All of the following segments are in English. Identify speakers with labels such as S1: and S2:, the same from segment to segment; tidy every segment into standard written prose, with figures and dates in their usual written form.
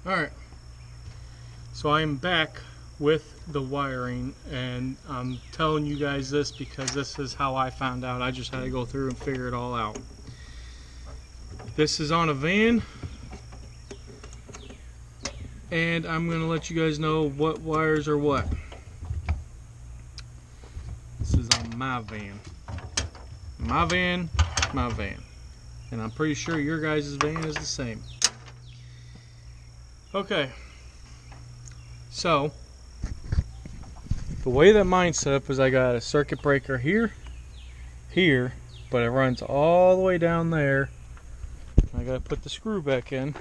S1: Alright, so I'm back with the wiring, and I'm telling you guys this because this is how I found out. I just had to go through and figure it all out. This is on a van, and I'm going to let you guys know what wires are what. This is on my van. My van, my van. And I'm pretty sure your guys' van is the same. Okay, so the way that mine's set up is I got a circuit breaker here, but it runs all the way down there. I gotta put the screw back in,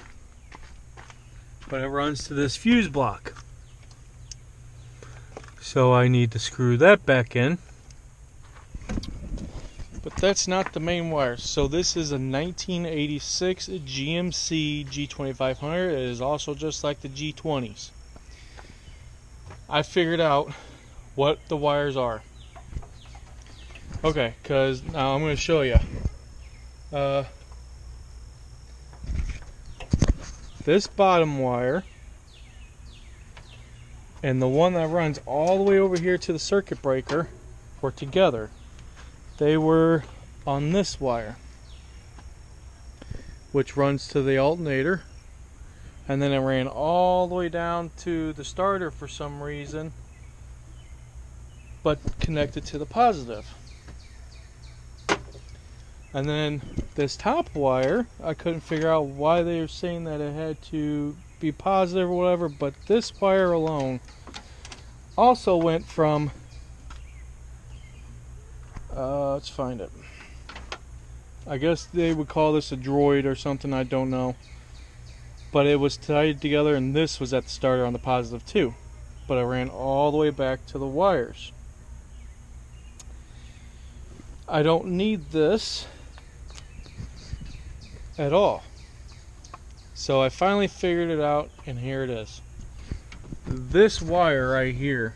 S1: but it runs to this fuse block. So I need to screw that back in. But that's not the main wire. So this is a 1986 GMC G2500. It is also just like the G20s. I figured out what the wires are. Okay, because now I'm going to show you. This bottom wire and the one that runs all the way over here to the circuit breaker were together. They were on this wire, which runs to the alternator, and then it ran all the way down to the starter for some reason, but connected to the positive. And then this top wire, I couldn't figure out why they were saying that it had to be positive or whatever, but this wire alone also went from let's find it. I guess they would call this a droid or something, I don't know. But it was tied together, and this was at the starter on the positive too. But I ran all the way back to the wires. I don't need this at all. So I finally figured it out, and here it is. This wire right here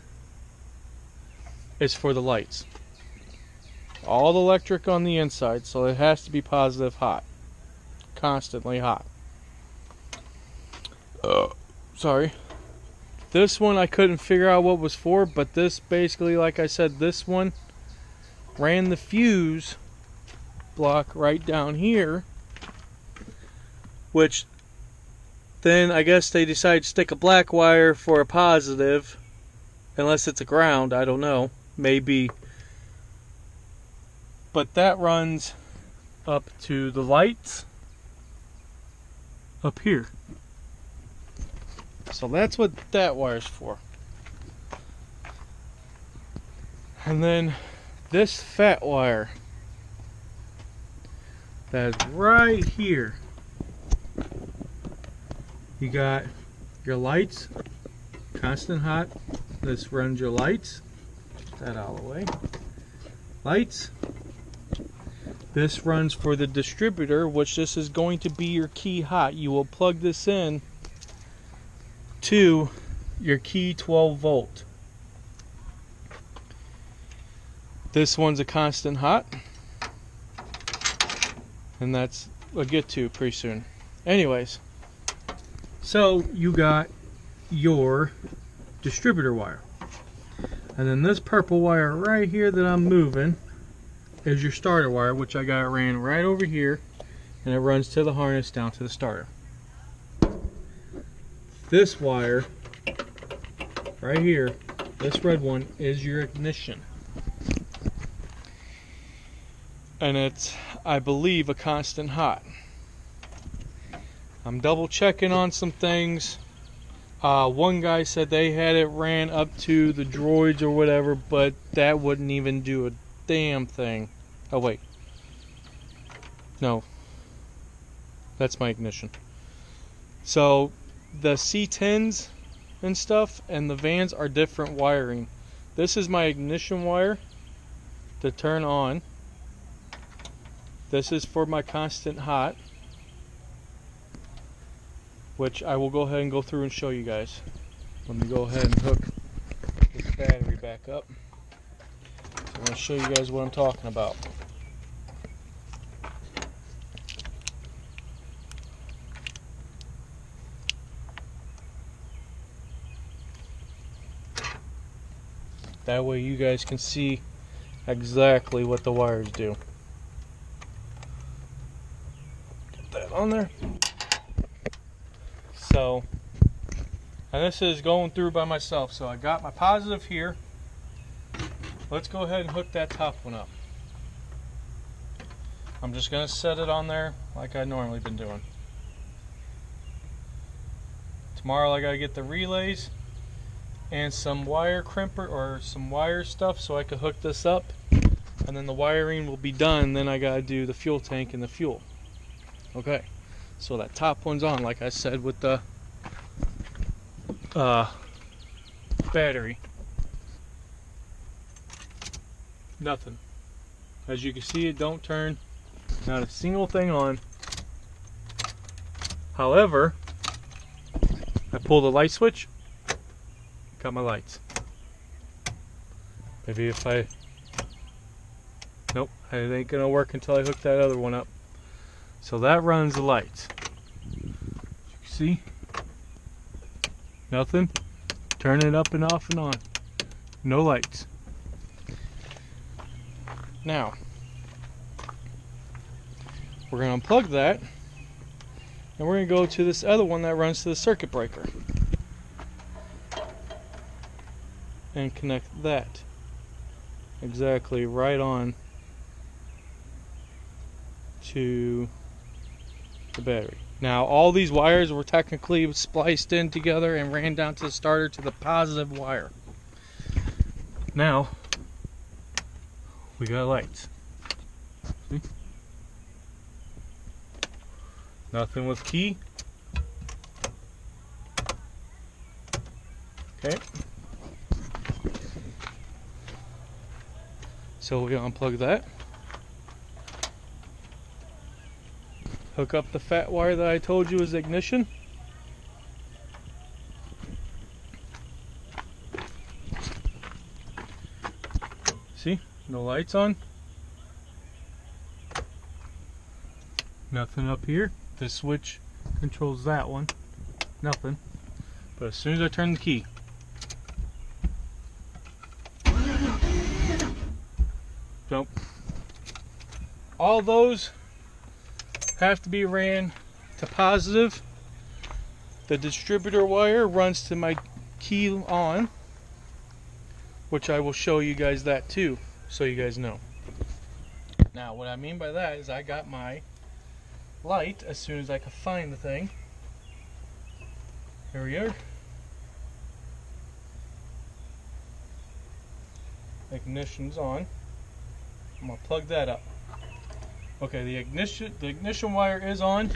S1: is for the lights. All the electric on the inside, so it has to be positive hot. Constantly hot. Sorry. This one I couldn't figure out what was for, but this basically, like I said, this one ran the fuse block right down here, which then I guess they decided to stick a black wire for a positive, unless it's a ground, I don't know, maybe. But that runs up to the lights up here. So that's what that wire's for. And then this fat wire that's right here. You got your lights, constant hot. This runs your lights. Get that out of the way. Lights. This runs for the distributor, which this is going to be your key hot. You will plug this in to your key 12 volt. This one's a constant hot, and that's I'll get to pretty soon. Anyways, so you got your distributor wire, and then this purple wire right here that I'm moving is your starter wire, which I got ran right over here, and it runs to the harness down to the starter. This wire right here, this red one, is your ignition, and it's, I believe, a constant hot. I'm double checking on some things. One guy said they had it ran up to the droids or whatever, but that wouldn't even do a damn thing. Oh wait, no, that's my ignition. So the C10s and stuff and the vans are different wiring. This is my ignition wire to turn on. This is for my constant hot, which I will go ahead and go through and show you guys. Let me go ahead and hook this battery back up. I'm going to show you guys what I'm talking about. That way you guys can see exactly what the wires do. Get that on there. So, and this is going through by myself. So I got my positive here. Let's go ahead and hook that top one up. I'm just going to set it on there like I normally been doing. Tomorrow I got to get the relays and some wire crimper or some wire stuff so I can hook this up, and then the wiring will be done. Then I got to do the fuel tank and the fuel. Okay, so that top one's on, like I said, with the battery. Nothing. As you can see, it don't turn. Not a single thing on. However, I pull the light switch, got my lights. Maybe if I... Nope, it ain't gonna work until I hook that other one up. So that runs the lights. You see? Nothing. Turn it up and off and on. No lights. Now, we're going to unplug that, and we're going to go to this other one that runs to the circuit breaker and connect that exactly right on to the battery. Now all these wires were technically spliced in together and ran down to the starter to the positive wire. Now we got lights. See? Nothing with key. Okay. So we unplug that. Hook up the fat wire that I told you is ignition. See? No lights on. Nothing up here. This switch controls that one. Nothing. But as soon as I turn the key, jump. All those have to be ran to positive. The distributor wire runs to my key on, which I will show you guys that too, so you guys know. Now what I mean by that is I got my light as soon as I can find the thing. Here we are. Ignition's on. I'm gonna plug that up. Okay, the ignition wire is on,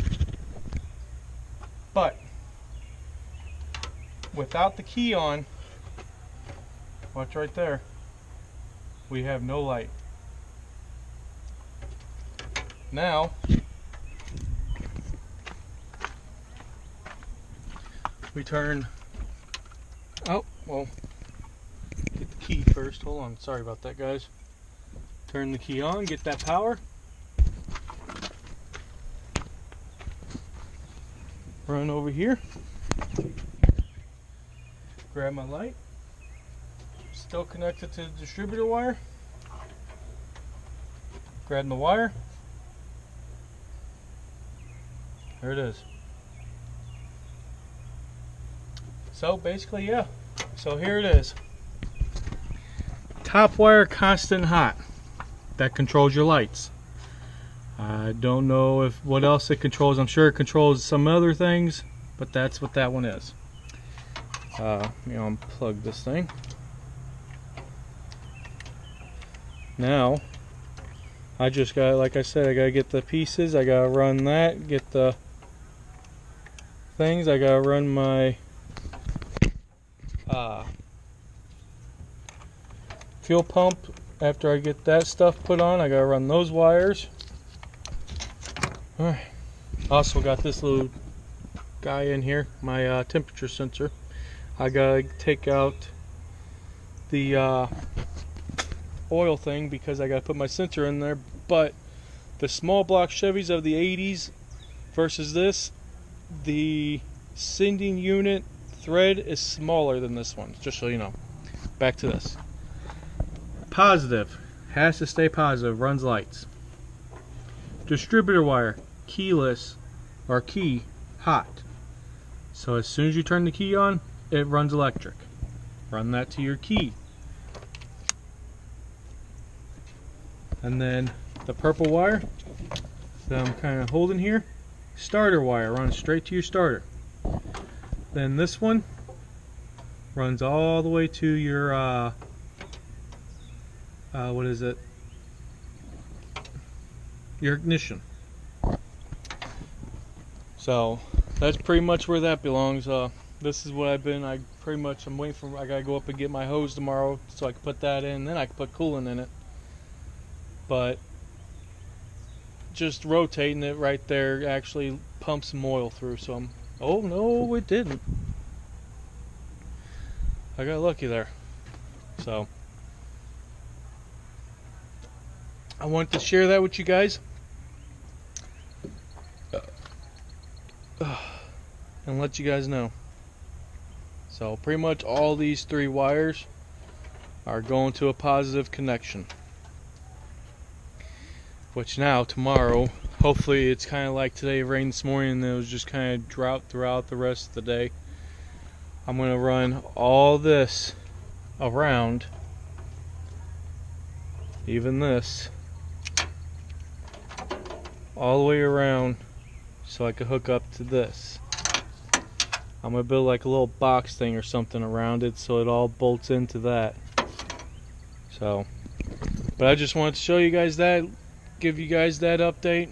S1: but without the key on, watch right there, we have no light. Now we turn, oh, well, get the key first. Hold on, sorry about that, guys. Turn the key on, get that power. Run over here. Grab my light. Still connected to the distributor wire. Grab the wire. There it is. So basically, yeah. So here it is. Top wire constant hot. That controls your lights. I don't know what else it controls. I'm sure it controls some other things, but that's what that one is. Let me unplug this thing. Now, I just got, like I said, I gotta get the pieces. I gotta run that, get the things. I gotta run my fuel pump. After I get that stuff put on, I gotta run those wires. Alright. Also got this little guy in here, my temperature sensor. I gotta take out the oil thing because I gotta put my sensor in there. But the small block Chevys of the 80s versus this, the sending unit thread is smaller than this one, just so you know. Back to this. positive, has to stay positive, runs lights. Distributor wire, keyless or key, hot. So as soon as you turn the key on, it runs electric. Run that to your key. And then the purple wire that I'm kind of holding here, starter wire, runs straight to your starter. Then this one runs all the way to your what is it? Your ignition. So that's pretty much where that belongs. This is what I'm waiting for. I gotta go up and get my hose tomorrow so I can put that in. Then I can put coolant in it. But just rotating it right there actually pumps some oil through. So I'm. Oh no, it didn't. I got lucky there. So I wanted to share that with you guys. And let you guys know. So pretty much all these 3 wires are going to a positive connection. Which now, tomorrow, hopefully it's kind of like today, rain this morning, and it was just kind of drought throughout the rest of the day. I'm going to run all this around, even this, all the way around so I can hook up to this. I'm going to build like a little box thing or something around it so it all bolts into that. So, but I just wanted to show you guys that, give you guys that update.